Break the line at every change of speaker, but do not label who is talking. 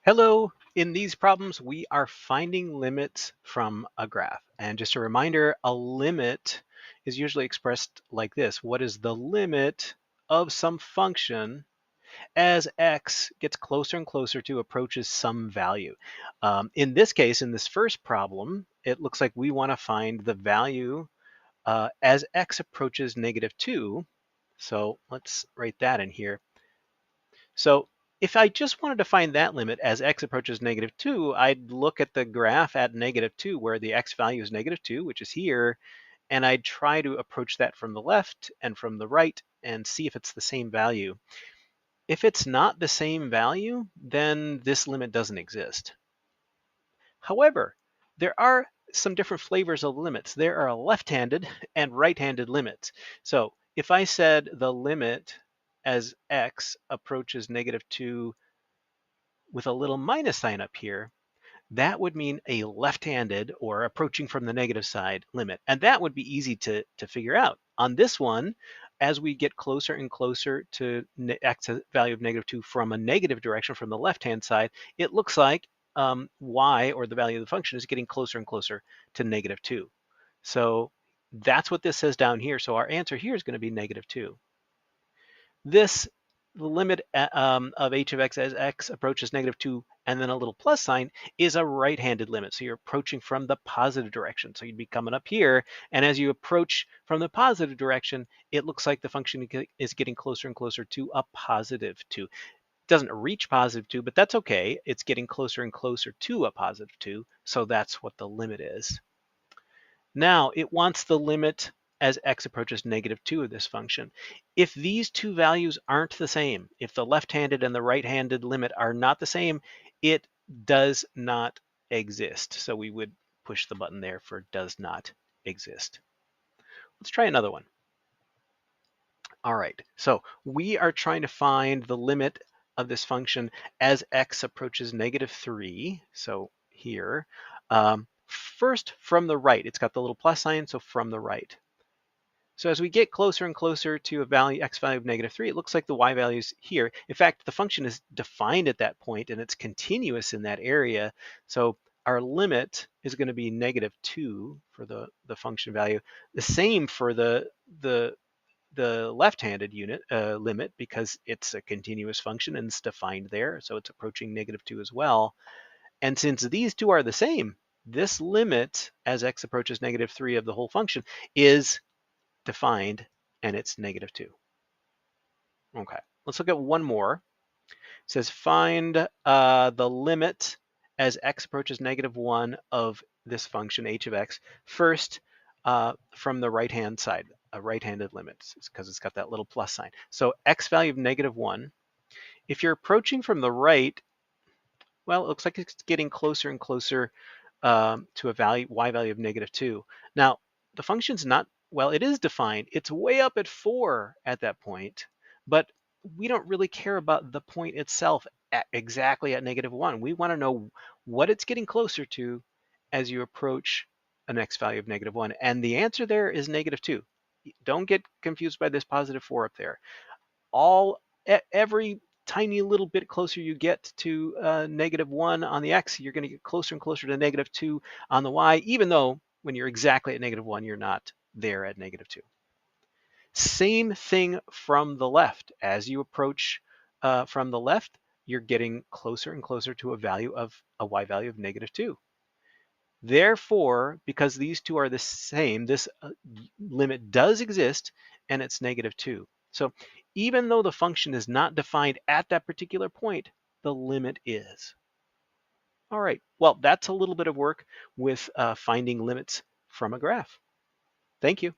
Hello, in these problems we are finding limits from a graph. And just a reminder, a limit is usually expressed like this. What is the limit of some function as x gets closer and closer to approaches some value? In this case, in this first problem, it looks like we want to find the value as x approaches -2. So let's write that in here. So if I just wanted to find that limit as x approaches -2, I'd look at the graph at -2 where the x value is -2, which is here, and I'd try to approach that from the left and from the right and see if it's the same value. If it's not the same value, then this limit doesn't exist. However, there are some different flavors of limits. There are left-handed and right-handed limits. So if I said the limit as x approaches -2 with a little minus sign up here, that would mean a left-handed or approaching from the negative side limit. And that would be easy to figure out. On this one, as we get closer and closer to x value of -2 from a negative direction from the left-hand side, it looks like y, or the value of the function, is getting closer and closer to -2. So that's what this says down here. So our answer here is going to be -2. This, the limit of h of x as x approaches -2 and then a little plus sign, is a right-handed limit. So you're approaching from the positive direction. So you'd be coming up here, and as you approach from the positive direction, it looks like the function is getting closer and closer to a +2. It doesn't reach +2, but that's okay. It's getting closer and closer to a +2, so that's what the limit is. Now it wants the limit as x approaches -2 of this function. If these two values aren't the same, if the left-handed and the right-handed limit are not the same, it does not exist. So we would push the button there for does not exist. Let's try another one. All right, so we are trying to find the limit of this function as x approaches -3. So here, first from the right, it's got the little plus sign, so from the right. So as we get closer and closer to a value, x value of -3, it looks like the y value is here. In fact, the function is defined at that point and it's continuous in that area. So our limit is going to be -2 for the function value. The same for the left-handed unit limit, because it's a continuous function and it's defined there. So it's approaching -2 as well. And since these two are the same, this limit as x approaches -3 of the whole function is defined, and it's -2. Okay, let's look at one more. It says find the limit as x approaches -1 of this function h of x, first from the right-hand side, a right-handed limit, because it's got that little plus sign. So x value of -1. If you're approaching from the right, well, it looks like it's getting closer and closer to a value, y value of -2. Now, the function's not, well, it is defined. It's way up at 4 at that point, but we don't really care about the point itself exactly at -1. We want to know what it's getting closer to as you approach an x value of -1. And the answer there is -2. Don't get confused by this +4 up there. Every tiny little bit closer you get to -1 on the x, you're going to get closer and closer to -2 on the y, even though when you're exactly at -1, you're not there at -2. Same thing from the left. As you approach from the left, you're getting closer and closer to a value of a y value of -2. Therefore, because these two are the same, this limit does exist, and it's -2. So even though the function is not defined at that particular point, the limit is. All right, well, that's a little bit of work with finding limits from a graph. Thank you.